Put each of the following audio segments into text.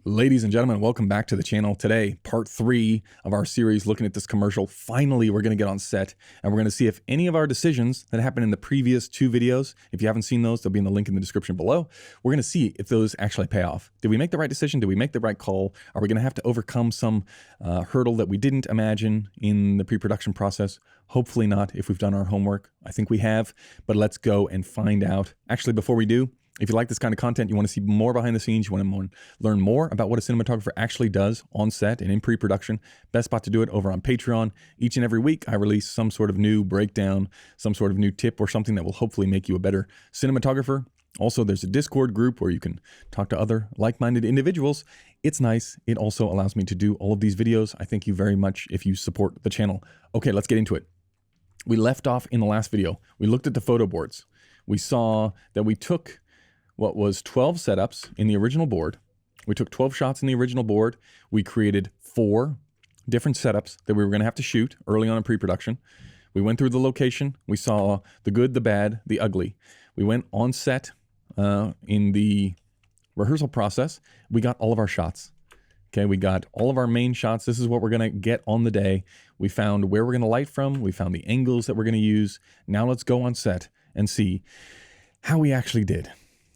Ladies and gentlemen, welcome back to the channel. Today, part 3 of our series looking at this commercial. Finally, we're going to get on set and we're going to see if any of our decisions that happened in the previous 2 videos, if you haven't seen those, they'll be in the link in the description below. We're going to see if those actually pay off. Did we make the right decision? Did we make the right call? Are we going to have to overcome some hurdle that we didn't imagine in the pre-production process? Hopefully not, if we've done our homework. I think we have, but let's go and find out. Actually, before we do, if you like this kind of content, you want to see more behind the scenes, you want to learn more about what a cinematographer actually does on set and in pre-production, best spot to do it over on Patreon. Each and every week, I release some sort of new breakdown, some sort of new tip or something that will hopefully make you a better cinematographer. Also, there's a Discord group where you can talk to other like-minded individuals. It's nice. It also allows me to do all of these videos. I thank you very much if you support the channel. Okay, let's get into it. We left off in the last video. We looked at the photo boards. We saw that we took what was 12 setups in the original board. We took 12 shots in the original board. We created 4 different setups that we were going to have to shoot early on in pre-production. We went through the location. We saw the good, the bad, the ugly. We went on set in the rehearsal process. We got all of our shots. Okay, we got all of our main shots. This is what we're going to get on the day. We found where we're going to light from. We found the angles that we're going to use. Now let's go on set and see how we actually did.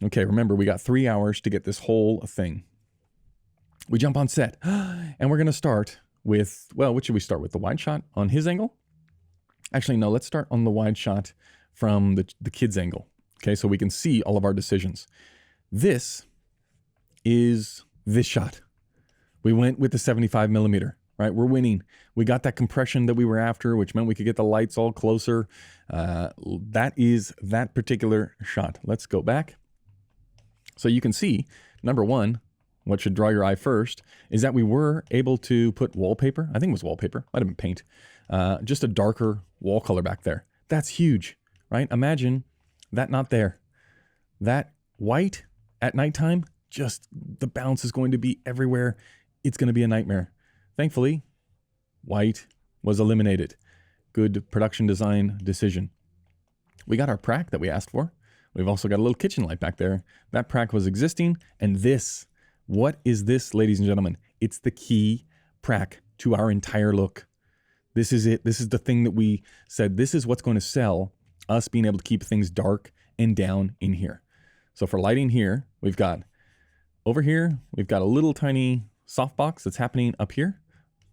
Okay, remember, we got 3 hours to get this whole thing. We jump on set, and we're going to start with, well, what should we start with? The wide shot on his angle? Actually, no, let's start on the wide shot from the kid's angle. Okay, so we can see all of our decisions. This is this shot. We went with the 75 millimeter, right? We're winning. We got that compression that we were after, which meant we could get the lights all closer. That is that particular shot. Let's go back. So you can see, number one, what should draw your eye first is that we were able to put wallpaper. I think it was wallpaper, might have been paint. Just a darker wall color back there. That's huge, right? Imagine that not there. That white at nighttime, just the bounce is going to be everywhere. It's going to be a nightmare. Thankfully, white was eliminated. Good production design decision. We got our prac that we asked for. We've also got a little kitchen light back there. That prac was existing. And this, what is this, ladies and gentlemen? It's the key prac to our entire look. This is it. This is the thing that we said, this is what's going to sell us being able to keep things dark and down in here. So for lighting here, we've got over here, we've got a little tiny softbox that's happening up here.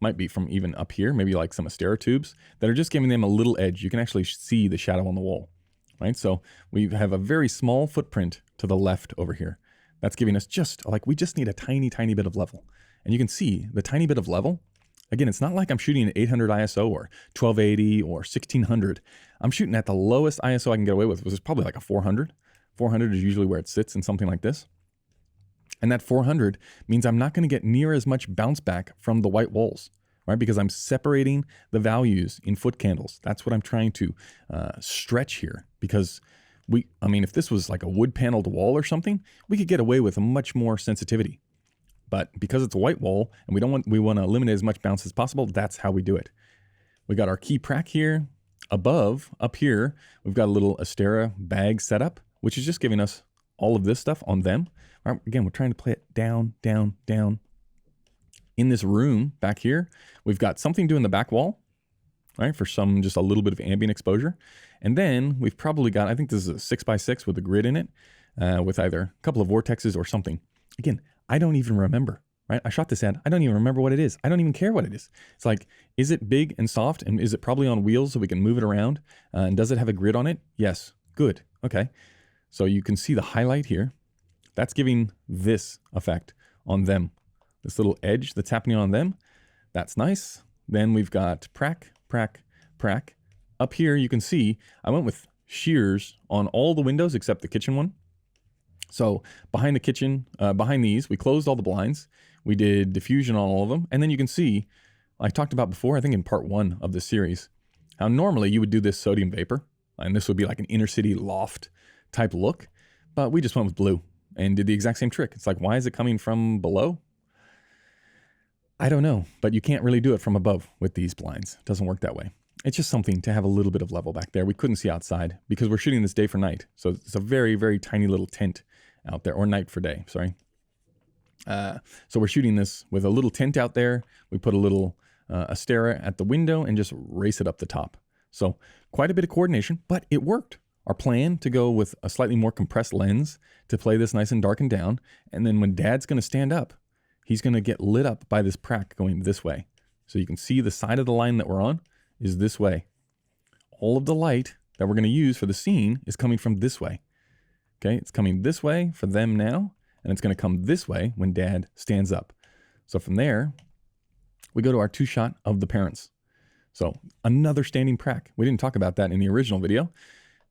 Might be from even up here, maybe like some Astera tubes that are just giving them a little edge. You can actually see the shadow on the wall. Right, so we have a very small footprint to the left over here. That's giving us just, like, we just need a tiny, tiny bit of level. And you can see the tiny bit of level. Again, it's not like I'm shooting at 800 ISO or 1280 or 1600. I'm shooting at the lowest ISO I can get away with, which is probably like a 400. 400 is usually where it sits in something like this. And that 400 means I'm not going to get near as much bounce back from the white walls. Right? Because I'm separating the values in foot candles. That's what I'm trying to stretch here. Because if this was like a wood paneled wall or something, we could get away with a much more sensitivity. But because it's a white wall and we want to eliminate as much bounce as possible, that's how we do it. We got our key prac here. Above, up here, we've got a little Astera bag setup, which is just giving us all of this stuff on them. Right? Again, we're trying to play it down, down, down. In this room back here, we've got something doing the back wall, right? For just a little bit of ambient exposure. And then we've probably got, I think this is a 6x6 with a grid in it, with either a couple of vortexes or something. Again, I don't even remember, right? I shot this ad. I don't even remember what it is. I don't even care what it is. It's like, is it big and soft? And is it probably on wheels so we can move it around? And does it have a grid on it? Yes. Good. Okay. So you can see the highlight here. That's giving this effect on them. This little edge that's happening on them. That's nice. Then we've got prac, prac, prac. Up here, you can see I went with shears on all the windows except the kitchen one. So behind the kitchen, behind these, we closed all the blinds. We did diffusion on all of them. And then you can see, I talked about before, I think in part 1 of this series, how normally you would do this sodium vapor. And this would be like an inner city loft type look. But we just went with blue and did the exact same trick. It's like, why is it coming from below? I don't know, but you can't really do it from above with these blinds. It doesn't work that way. It's just something to have a little bit of level back there. We couldn't see outside because we're shooting this day for night. So it's a very, very tiny little tint out there, or night for day, sorry. So we're shooting this with a little tent out there. We put a little Astera at the window and just race it up the top. So quite a bit of coordination, but it worked. Our plan to go with a slightly more compressed lens to play this nice and darkened down. And then when Dad's going to stand up, he's going to get lit up by this prac going this way. So you can see the side of the line that we're on is this way. All of the light that we're going to use for the scene is coming from this way. Okay, it's coming this way for them now, and it's going to come this way when Dad stands up. So from there, we go to our 2 shot of the parents. So another standing prac. We didn't talk about that in the original video.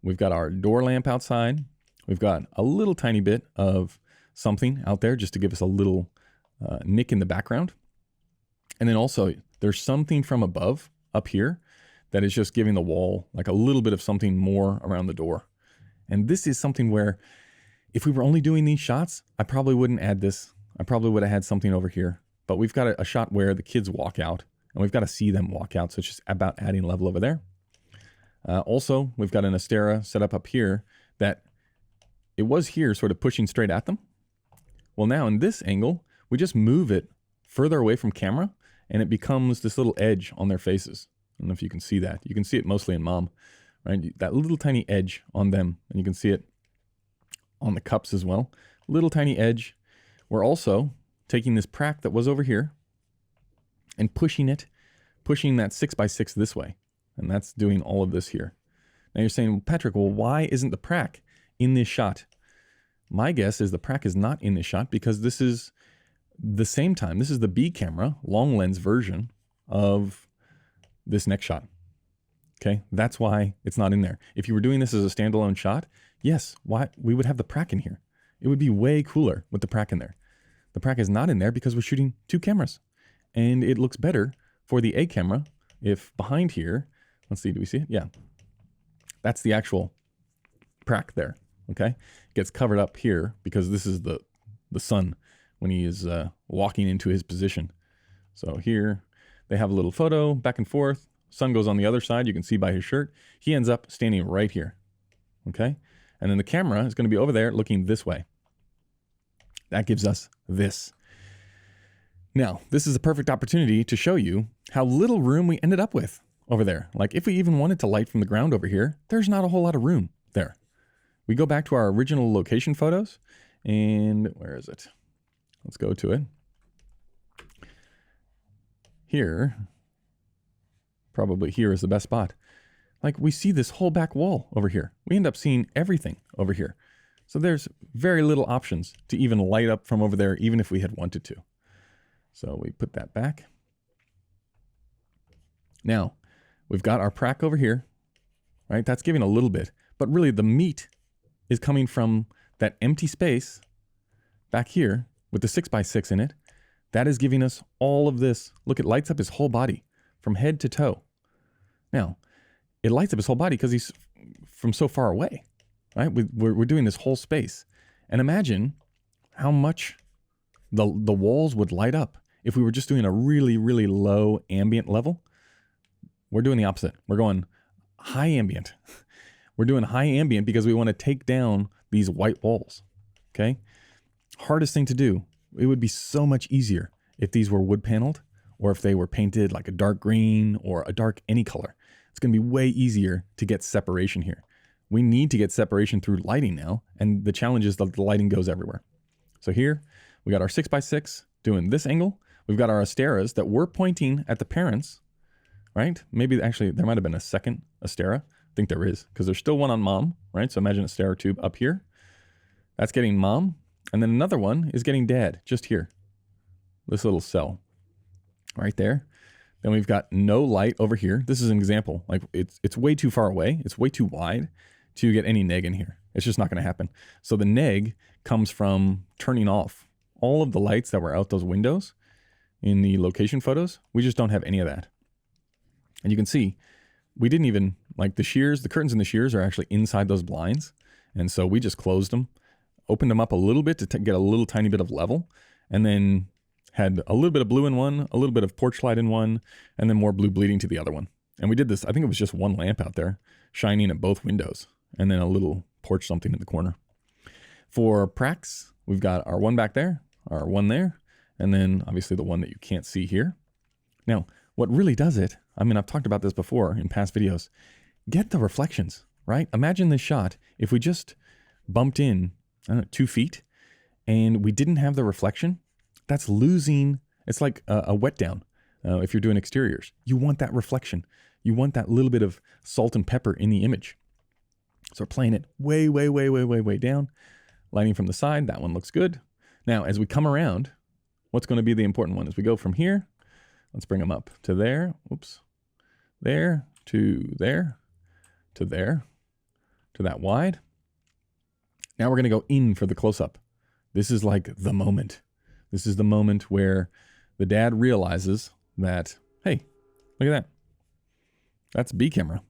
We've got our door lamp outside. We've got a little tiny bit of something out there just to give us a little nick in the background. And then also there's something from above up here that is just giving the wall like a little bit of something more around the door. And this is something where if we were only doing these shots, I probably wouldn't add this. I probably would have had something over here. But we've got a shot where the kids walk out and we've got to see them walk out. So it's just about adding level over there. Also, we've got an Astera set up here that it was here sort of pushing straight at them. Well, now in this angle, we just move it further away from camera and it becomes this little edge on their faces. I don't know if you can see that. You can see it mostly in Mom, right? That little tiny edge on them, and you can see it on the cups as well. Little tiny edge. We're also taking this prac that was over here and pushing that 6x6 this way. And that's doing all of this here. Now you're saying, well, Patrick, well, why isn't the prac in this shot? My guess is the prac is not in this shot because this is the same time. This is the B camera long lens version of this next shot. Okay, that's why it's not in there. If you were doing this as a standalone shot, yes, why we would have the prac in here. It would be way cooler with the prac in there. The prac is not in there because we're shooting 2 cameras. And it looks better for the A camera if behind here, let's see, do we see it? Yeah. That's the actual prac there, okay? It gets covered up here because this is the sun when he is walking into his position. So here they have a little photo back and forth. Sun goes on the other side. You can see by his shirt. He ends up standing right here, okay? And then the camera is going to be over there looking this way. That gives us this. Now, this is a perfect opportunity to show you how little room we ended up with over there. Like if we even wanted to light from the ground over here, there's not a whole lot of room there. We go back to our original location photos and where is it? Let's go to it. Here, probably here is the best spot. Like we see this whole back wall over here. We end up seeing everything over here. So there's very little options to even light up from over there, even if we had wanted to. So we put that back. Now, we've got our prac over here, right? That's giving a little bit, but really the meat is coming from that empty space back here with the 6x6 in it. That is giving us all of this. Look, it lights up his whole body from head to toe. Now, it lights up his whole body because he's from so far away, right? We're doing this whole space. And imagine how much the walls would light up if we were just doing a really, really low ambient level. We're doing the opposite. We're going high ambient. We're doing high ambient because we want to take down these white walls, okay? Hardest thing to do. It would be so much easier if these were wood paneled or if they were painted like a dark green or a dark any color. It's going to be way easier to get separation here. We need to get separation through lighting now, and the challenge is that the lighting goes everywhere. So here, we got our 6x6 doing this angle. We've got our Asteras that were pointing at the parents, right? Maybe actually there might have been a second Astera. I think there is, because there's still one on Mom, right? So imagine a Astera tube up here. That's getting Mom. And then another one is getting Dad, just here. This little cell right there. Then we've got no light over here. This is an example. Like it's way too far away. It's way too wide to get any neg in here. It's just not going to happen. So the neg comes from turning off all of the lights that were out those windows in the location photos. We just don't have any of that. And you can see we didn't even, like the shears, the curtains and the shears are actually inside those blinds. And so we just closed them, opened them up a little bit to get a little tiny bit of level, and then had a little bit of blue in one, a little bit of porch light in one, and then more blue bleeding to the other one. And we did this, I think it was just one lamp out there shining at both windows, and then a little porch something in the corner. For pracs, we've got our one back there, our one there, and then obviously the one that you can't see here. Now, what really does it, I mean, I've talked about this before in past videos, get the reflections, right? Imagine this shot if we just bumped in, I don't know, 2 feet and we didn't have the reflection. That's losing, it's like a wet down if you're doing exteriors. You want that reflection. You want that little bit of salt and pepper in the image. So we're playing it way, way, way, way, way, way down. Lighting from the side, that one looks good. Now, as we come around, what's going to be the important one? As we go from here, let's bring them up to there, oops, there, to there, to there, to that wide. Now we're going to go in for the close-up. This is like the moment. This is the moment where the dad realizes that, hey, look at that. That's B camera,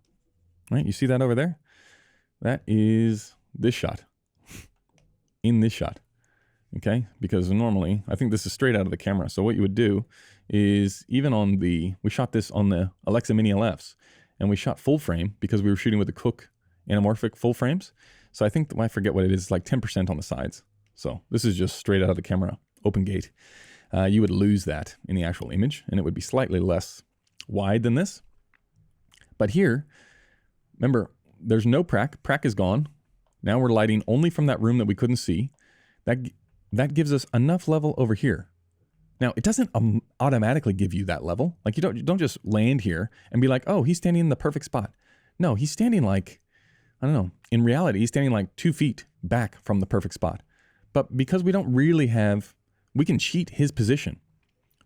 right? You see that over there? That is this shot, in this shot, okay? Because normally, I think this is straight out of the camera. So what you would do is even on the, we shot this on the Alexa Mini LFs, and we shot full frame because we were shooting with the Cook anamorphic full frames. So I think, I forget what it is, like 10% on the sides. So this is just straight out of the camera, open gate. You would lose that in the actual image, and it would be slightly less wide than this. But here, remember, there's no prac. Prac is gone. Now we're lighting only from that room that we couldn't see. That gives us enough level over here. Now, it doesn't automatically give you that level. Like you don't just land here and be like, oh, he's standing in the perfect spot. No, he's standing like, I don't know. In reality, he's standing like 2 feet back from the perfect spot. But because we don't really have, we can cheat his position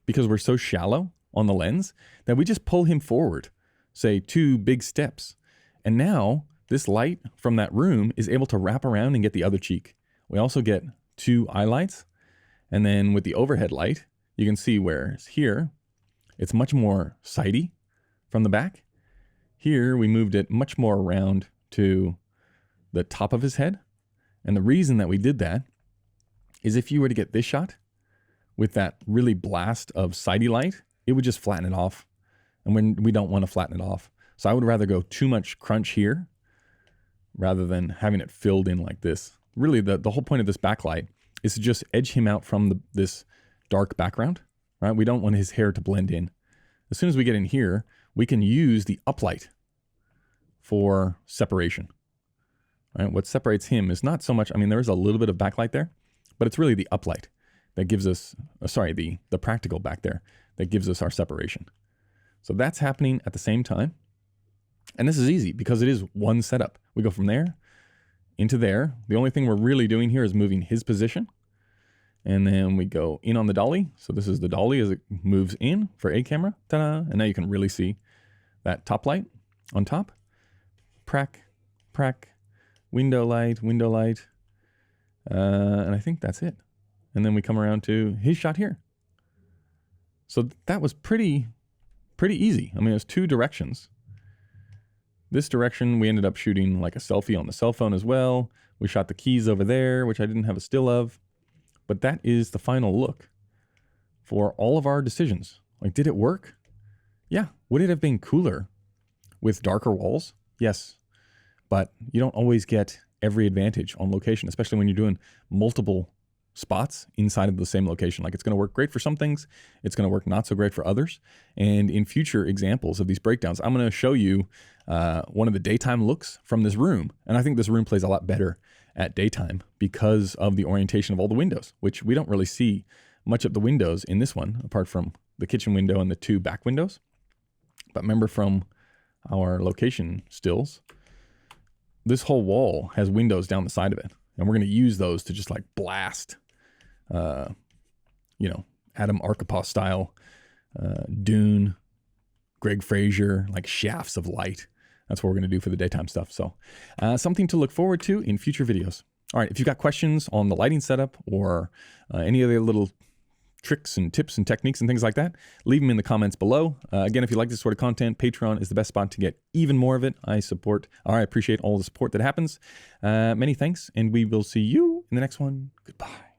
because we're so shallow on the lens that we just pull him forward, say 2 big steps. And now this light from that room is able to wrap around and get the other cheek. We also get 2 eye lights. And then with the overhead light, you can see where here, it's much more sighty from the back. Here, we moved it much more around to the top of his head. And the reason that we did that is if you were to get this shot with that really blast of sighty light, it would just flatten it off. And when we don't want to flatten it off. So I would rather go too much crunch here rather than having it filled in like this. Really, the whole point of this backlight is to just edge him out from this dark background, right? We don't want his hair to blend in. As soon as we get in here, we can use the uplight for separation, right? What separates him is not so much, I mean, there is a little bit of backlight there, but it's really the uplight that gives us, the practical back there that gives us our separation. So that's happening at the same time. And this is easy because it is one setup. We go from there into there. The only thing we're really doing here is moving his position. And then we go in on the dolly. So this is the dolly as it moves in for A camera. Ta-da! And now you can really see that top light on top. Prac, prac, window light, and I think that's it. And then we come around to his shot here. So that was pretty easy. I mean, it was 2 directions. This direction, we ended up shooting like a selfie on the cell phone as well. We shot the keys over there, which I didn't have a still of. But that is the final look for all of our decisions. Like, did it work? Yeah. Would it have been cooler with darker walls? Yes. But you don't always get every advantage on location, especially when you're doing multiple spots inside of the same location. Like, it's going to work great for some things. It's going to work not so great for others. And in future examples of these breakdowns, I'm going to show you one of the daytime looks from this room. And I think this room plays a lot better at daytime because of the orientation of all the windows, which we don't really see much of the windows in this one, apart from the kitchen window and the 2 back windows. But remember from our location stills, this whole wall has windows down the side of it. And we're going to use those to just like blast, Adam Arkapaw style, Dune, Greg Fraser, like shafts of light. That's what we're going to do for the daytime stuff. So something to look forward to in future videos. All right, if you've got questions on the lighting setup or any other little tricks and tips and techniques and things like that, leave them in the comments below. Again, if you like this sort of content, Patreon is the best spot to get even more of it. I appreciate all the support that happens. Many thanks, and we will see you in the next one. Goodbye.